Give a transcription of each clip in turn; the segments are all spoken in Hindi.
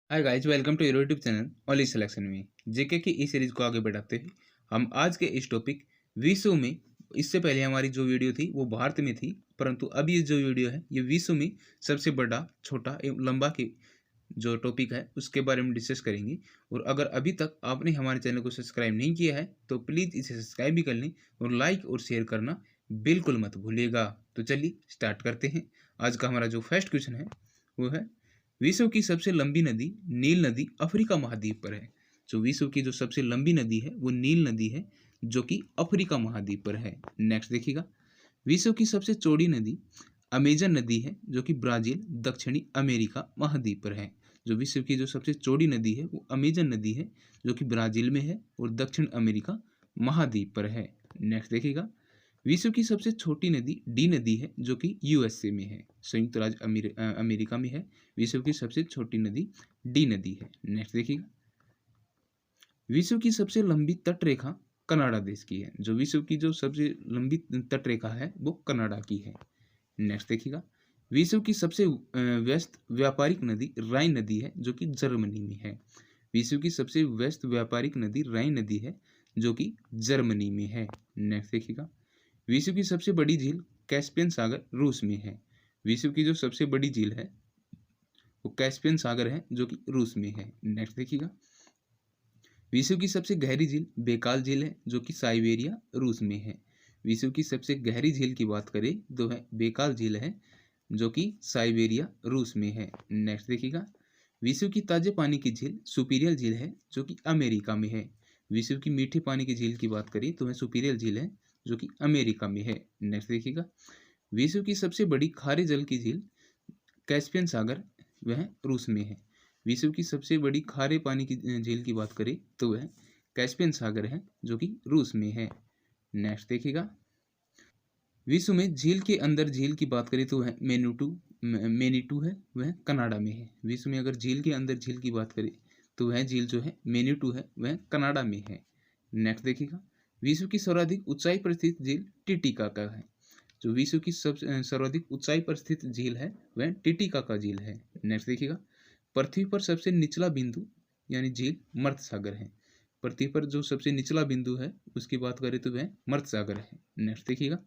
Hi guys, welcome to your YouTube channel only selection में। जेके की इस सीरीज को आगे बढ़ाते हुए हम आज के इस टॉपिक विश्व में, इससे पहले हमारी जो वीडियो थी वो भारत में थी, परंतु अब ये जो वीडियो है ये विश्व में सबसे बड़ा, छोटा एवं लंबा की जो टॉपिक है उसके बारे में डिस्कस करेंगे। और अगर अभी तक आपने हमारे चैनल को सब्सक्राइब नहीं किया है तो प्लीज़ इसे सब्सक्राइब भी कर लें और लाइक और शेयर करना बिल्कुल मत भूलिएगा। तो चलिए स्टार्ट करते हैं। आज का हमारा जो फर्स्ट क्वेश्चन है वो है, विश्व की सबसे लंबी नदी नील नदी अफ्रीका महाद्वीप पर है। जो विश्व की जो सबसे लंबी नदी है वो नील नदी है, जो कि अफ्रीका महाद्वीप पर है। नेक्स्ट देखिएगा, विश्व की सबसे चौड़ी नदी अमेजन नदी है, जो कि ब्राजील दक्षिणी अमेरिका महाद्वीप पर है। जो विश्व की जो सबसे चौड़ी नदी है वो अमेजन नदी है, जो कि ब्राजील में है और दक्षिण अमेरिका महाद्वीप पर है। नेक्स्ट देखिएगा, विश्व की सबसे छोटी नदी डी नदी है, जो कि यूएसए में है, संयुक्त राज्य अमेरिका में है। विश्व की सबसे छोटी नदी डी नदी है। नेक्स्ट देखिएगा, विश्व की सबसे लंबी तटरेखा कनाडा देश की है। जो विश्व की जो सबसे लंबी तटरेखा है वो कनाडा की है। नेक्स्ट देखिएगा, विश्व की सबसे व्यस्त व्यापारिक नदी राइन नदी है, जो कि जर्मनी में है। विश्व की सबसे व्यस्त व्यापारिक नदी राइन नदी है, जो कि जर्मनी में है। नेक्स्ट देखिएगा, विश्व की सबसे बड़ी झील कैस्पियन सागर रूस में है। विश्व की जो सबसे बड़ी झील है वो कैस्पियन सागर है, जो कि रूस में है। नेक्स्ट देखिएगा, विश्व की सबसे गहरी झील बेकाल झील है, जो कि साइबेरिया रूस में है। विश्व की सबसे गहरी झील की बात करें तो है बेकाल झील है, जो कि साइबेरिया रूस में है। नेक्स्ट देखिएगा, विश्व की ताजे पानी की झील सुपीरियल झील है, जो कि अमेरिका में है। विश्व की मीठे पानी की झील की बात करें तो वह सुपीरियल झील है, जो कि अमेरिका में है। नेक्स्ट देखिएगा, विश्व की सबसे बड़ी खारे जल की झील कैस्पियन सागर वह रूस में है। विश्व की सबसे बड़ी खारे पानी की झील की बात करें तो वह कैस्पियन सागर है, जो कि रूस में है। नेक्स्ट देखिएगा, विश्व में झील के अंदर झील की बात करें तो वह मेनीटू है, वह कनाडा में है। विश्व में अगर झील के अंदर झील की बात करें तो वह झील जो है मेनीटू है, वह कनाडा में है। नेक्स्ट देखिएगा, विश्व की सर्वाधिक ऊंचाई पर स्थित झील टिटिकाका है। जो विश्व की सर्वाधिक ऊंचाई पर स्थित झील है वह टिटिकाका झील है। नेक्स्ट देखिएगा, पृथ्वी पर सबसे निचला बिंदु यानी झील मर्त सागर है। पृथ्वी पर जो सबसे निचला बिंदु है उसकी बात करें तो वह मर्त सागर है। नेक्स्ट देखिएगा,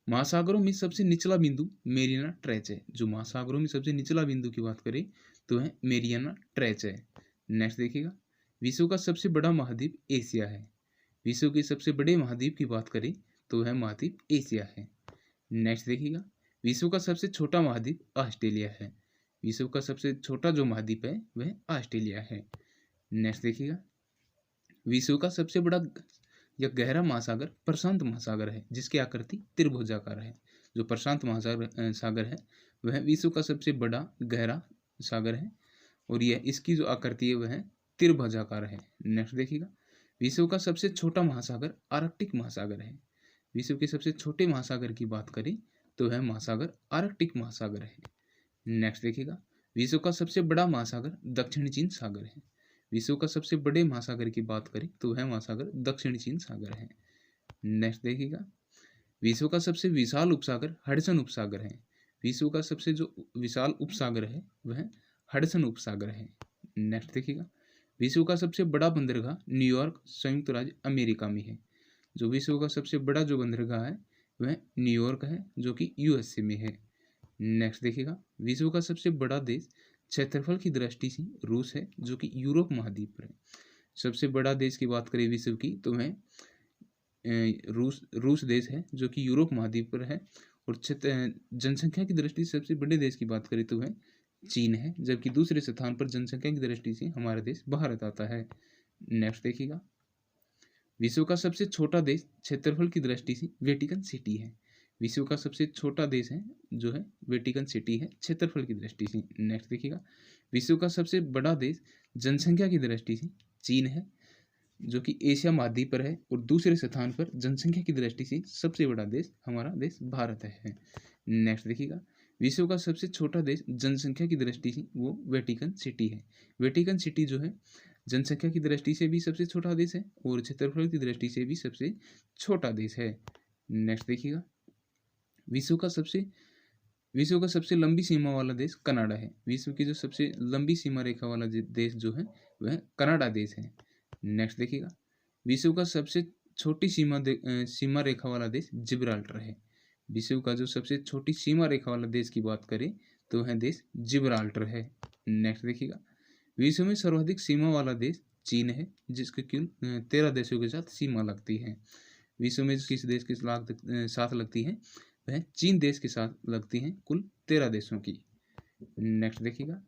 महासागरों में सबसे निचला बिंदु मेरियाना ट्रेंच है। जो महासागरों में सबसे निचला बिंदु की बात करें तो वह मेरियाना ट्रेंच है। नेक्स्ट देखिएगा, विश्व का सबसे बड़ा महाद्वीप एशिया है। विश्व के सबसे बड़े महाद्वीप की बात करें तो वह महाद्वीप एशिया है। नेक्स्ट देखिएगा, विश्व का सबसे छोटा महाद्वीप ऑस्ट्रेलिया है। विश्व का सबसे छोटा जो महाद्वीप है वह ऑस्ट्रेलिया है। नेक्स्ट देखिएगा, विश्व का सबसे बड़ा या गहरा महासागर प्रशांत महासागर है, जिसकी आकृति त्रिभुजाकार है। जो प्रशांत महासागर सागर है वह विश्व का सबसे बड़ा गहरा सागर है और यह इसकी जो आकृति है वह त्रिभुजाकार है। नेक्स्ट देखिएगा, विश्व का सबसे छोटा महासागर आर्कटिक महासागर है। विश्व के सबसे छोटे महासागर की बात करें तो वह महासागर आर्कटिक महासागर है। नेक्स्ट देखिएगा, विश्व का सबसे बड़ा महासागर दक्षिण चीन सागर है। विश्व का सबसे बड़े महासागर की बात करें तो वह महासागर दक्षिण चीन सागर है। नेक्स्ट देखिएगा, विश्व का सबसे विशाल उपसागर हडसन उपसागर है। विश्व का सबसे जो विशाल उपसागर है वह हडसन उपसागर है। नेक्स्ट देखिएगा, विश्व का सबसे बड़ा बंदरगाह न्यूयॉर्क संयुक्त राज्य अमेरिका में है। जो विश्व का सबसे बड़ा जो बंदरगाह है वह न्यूयॉर्क है, जो कि यूएसए में है। नेक्स्ट देखिएगा, विश्व का सबसे बड़ा देश क्षेत्रफल की दृष्टि से रूस है, जो कि यूरोप महाद्वीप पर है। सबसे बड़ा देश की बात करें विश्व की तो वह रूस देश है, जो कि यूरोप महाद्वीप पर है। और जनसंख्या की दृष्टि से सबसे बड़े देश की बात करें तो वह चीन है, जबकि दूसरे स्थान पर जनसंख्या की दृष्टि से हमारा देश भारत आता है। नेक्स्ट देखिएगा, विश्व का सबसे छोटा देश क्षेत्रफल की दृष्टि से वेटिकन सिटी है। विश्व का सबसे छोटा देश है जो है वेटिकन सिटी है क्षेत्रफल की दृष्टि से। नेक्स्ट देखिएगा, विश्व का सबसे बड़ा देश जनसंख्या की दृष्टि से चीन है, जो कि एशिया महाद्वीप पर है। और दूसरे स्थान पर जनसंख्या की दृष्टि से सबसे बड़ा देश हमारा देश भारत है। नेक्स्ट देखिएगा, विश्व का सबसे छोटा देश जनसंख्या की दृष्टि से वो वेटिकन सिटी है। वेटिकन सिटी जो है जनसंख्या की दृष्टि से भी सबसे छोटा देश है और क्षेत्रफल की दृष्टि से भी सबसे छोटा देश है। नेक्स्ट देखिएगा, विश्व का सबसे विश्व का सबसे लंबी सीमा वाला देश कनाडा है। विश्व की जो सबसे लंबी सीमा रेखा वाला देश जो है वह कनाडा देश है। नेक्स्ट देखिएगा, विश्व का सबसे छोटी सीमा रेखा वाला देश जिब्राल्टर है। विश्व का जो सबसे छोटी सीमा रेखा वाला देश की बात करें तो वह देश जिब्राल्टर है। नेक्स्ट देखिएगा, विश्व में सर्वाधिक सीमा वाला देश चीन है, जिसके कुल 13 देशों के साथ सीमा लगती है। विश्व में किस देश के साथ लगती है, वह चीन देश के साथ लगती हैं, कुल 13 देशों की। नेक्स्ट देखिएगा,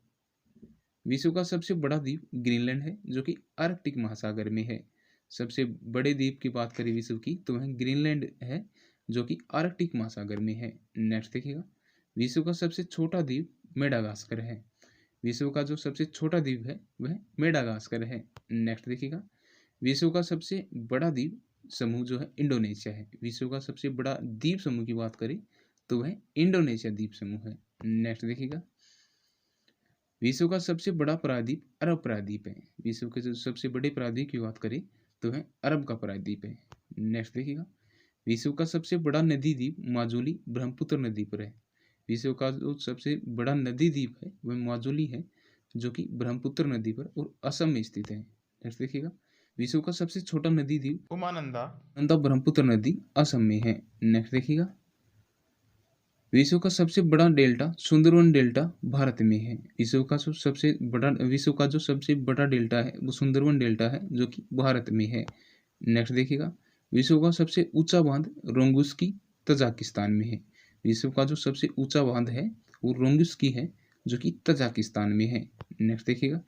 विश्व का सबसे बड़ा द्वीप ग्रीनलैंड है, जो कि आर्कटिक महासागर में है। सबसे बड़े द्वीप की बात करें विश्व की तो वह ग्रीनलैंड है, जो कि आर्कटिक महासागर में है। नेक्स्ट देखिएगा, विश्व का सबसे छोटा द्वीप मेडागास्कर है। विश्व का जो सबसे छोटा द्वीप है वह मेडागास्कर है। नेक्स्ट देखिएगा, विश्व का सबसे बड़ा द्वीप समूह जो है इंडोनेशिया है। विश्व का सबसे बड़ा द्वीप समूह की बात करें तो वह इंडोनेशिया द्वीप समूह है। नेक्स्ट देखिएगा, विश्व का सबसे बड़ा प्रायद्वीप अरब प्रायद्वीप है। विश्व के जो सबसे बड़े प्रायद्वीप की बात करें तो वह अरब का प्रायद्वीप है। नेक्स्ट देखिएगा, विश्व का सबसे बड़ा नदी द्वीप माजुली ब्रह्मपुत्र नदी पर है। विश्व का जो सबसे बड़ा नदी द्वीप है वह माजुली है, जो कि ब्रह्मपुत्र नदी पर और असम में स्थित है। नेक्स्ट देखिएगा, विश्व का सबसे छोटा नदी द्वीप उमानंदा ब्रह्मपुत्र नदी असम में है। नेक्स्ट देखिएगा, विश्व का सबसे बड़ा डेल्टा सुंदरवन डेल्टा भारत में है। विश्व का जो सबसे बड़ा डेल्टा है वो सुंदरवन डेल्टा है, जो कि भारत में है। नेक्स्ट देखिएगा, विश्व का सबसे ऊंचा बांध रोंगुस्की तजाकिस्तान में है। विश्व का जो सबसे ऊंचा बांध है वो रोंगुस्की है, जो कि तजाकिस्तान में है। नेक्स्ट देखिएगा,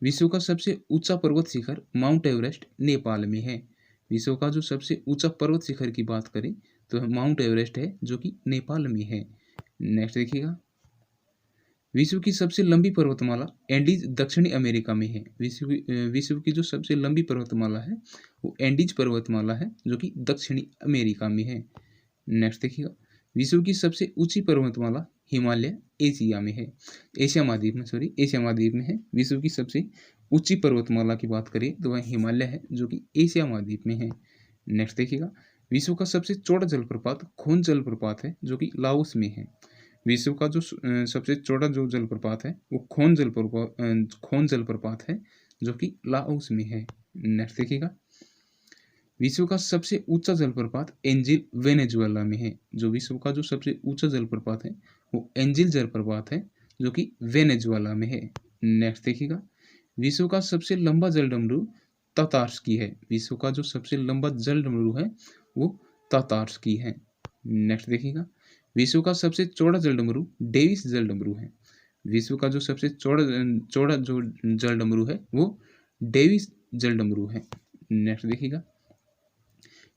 विश्व का सबसे ऊंचा पर्वत शिखर माउंट एवरेस्ट नेपाल में है। विश्व का जो सबसे ऊंचा पर्वत शिखर की बात करें तो माउंट एवरेस्ट है, जो कि नेपाल में है। नेक्स्ट देखिएगा, विश्व की सबसे लंबी पर्वतमाला एंडीज दक्षिणी अमेरिका में है। विश्व की जो सबसे लंबी पर्वतमाला है वो एंडीज पर्वतमाला है, जो कि दक्षिणी अमेरिका में है। नेक्स्ट देखिएगा, विश्व की सबसे ऊंची पर्वतमाला हिमालय एशिया में है, एशिया महाद्वीप में है। विश्व की सबसे ऊंची पर्वतमाला की बात करें तो वह हिमालय है, जो कि एशिया महाद्वीप में है। नेक्स्ट देखिएगा, विश्व का सबसे चौड़ा जलप्रपात खोन जलप्रपात है, जो कि लाओस में है। विश्व का जो सबसे चौड़ा जो जलप्रपात है वो खोन जलप्रपात है, जो कि लाओस में है। नेक्स्ट देखिएगा, विश्व का सबसे ऊंचा जलप्रपात एंजिल वेनेजुएला में है। जो विश्व का जो सबसे ऊंचा जलप्रपात है वो एंजिल जलप्रपात है, जो कि वेनेजुएला में है। नेक्स्ट देखिएगा, विश्व का सबसे लंबा जलडमरू तातार्स्की है। विश्व का जो सबसे लंबा जलडमरू है वो तातार्स्की है। नेक्स्ट देखिएगा, विश्व का सबसे चौड़ा जलडमरू डेविस जलडमरू है। विश्व का जो सबसे चौड़ा जो जलडमरू है वो डेविस जलडमरू है। नेक्स्ट देखिएगा,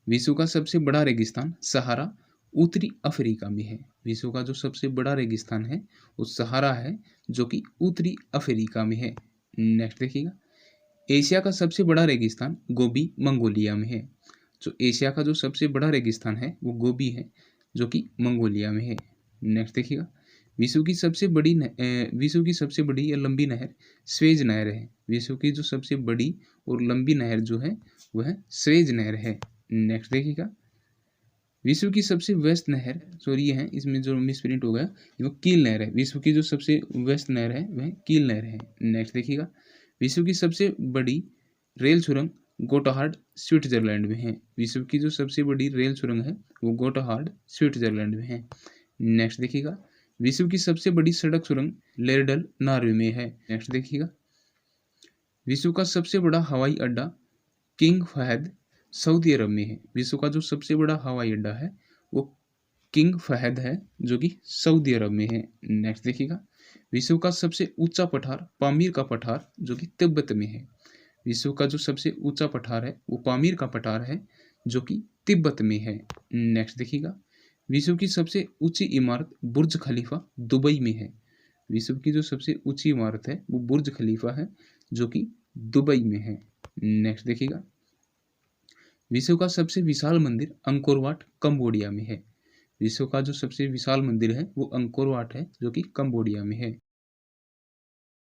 विश्व का सबसे बड़ा रेगिस्तान सहारा उत्तरी अफ्रीका में है। विश्व का जो सबसे बड़ा रेगिस्तान है वो सहारा है, जो कि उत्तरी अफ्रीका में है। नेक्स्ट देखिएगा, एशिया का सबसे बड़ा रेगिस्तान गोबी मंगोलिया में है। जो एशिया का जो सबसे बड़ा रेगिस्तान है वो गोबी है, जो कि मंगोलिया में है। नेक्स्ट देखिएगा, विश्व की सबसे बड़ी या लंबी नहर स्वेज नहर है। विश्व की जो सबसे बड़ी और लंबी नहर जो है वह स्वेज नहर है। नेक्स्ट देखिएगा, विश्व की सबसे व्यस्त नहर है, इसमें जो मिसप्रिंट हो गया वो कील नहर है। विश्व की जो सबसे व्यस्त नहर है वह कील नहर है। नेक्स्ट देखिएगा, विश्व की सबसे बड़ी रेल सुरंग गोटाहार्ड स्विट्जरलैंड में है। विश्व की जो सबसे बड़ी रेल सुरंग है वो गोटाहार्ड स्विट्जरलैंड में है। नेक्स्ट देखिएगा, विश्व की सबसे बड़ी सड़क सुरंग लेरडल नॉर्वे में है। नेक्स्ट देखिएगा, विश्व का सबसे बड़ा हवाई अड्डा किंग फहद सऊदी अरब में है। विश्व का जो सबसे बड़ा हवाई अड्डा है वो किंग फहद है, जो कि सऊदी अरब में है। नेक्स्ट देखिएगा, विश्व का सबसे ऊंचा पठार पामीर का पठार, जो कि तिब्बत में है। विश्व का जो सबसे ऊंचा पठार है वो पामीर का पठार है, जो कि तिब्बत में है। नेक्स्ट देखिएगा, विश्व की सबसे ऊंची इमारत बुर्ज खलीफा दुबई में है। विश्व की जो सबसे ऊंची इमारत है वो बुर्ज खलीफा है, जो कि दुबई में है। नेक्स्ट देखिएगा, विश्व का सबसे विशाल मंदिर अंकोर वाट कंबोडिया में है। विश्व का जो सबसे विशाल मंदिर है वो अंकोर वाट है, जो कि कंबोडिया में है।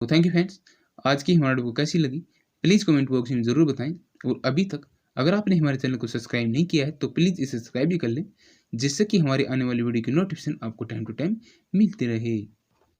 तो थैंक यू फ्रेंड्स, आज की हमारी वीडियो कैसी लगी प्लीज़ कमेंट बॉक्स में ज़रूर बताएं। और अभी तक अगर आपने हमारे चैनल को सब्सक्राइब नहीं किया है तो प्लीज़ इसे सब्सक्राइब भी कर लें, जिससे कि हमारी आने वाली वीडियो की नोटिफिकेशन आपको टाइम टू टाइम मिलती रहे।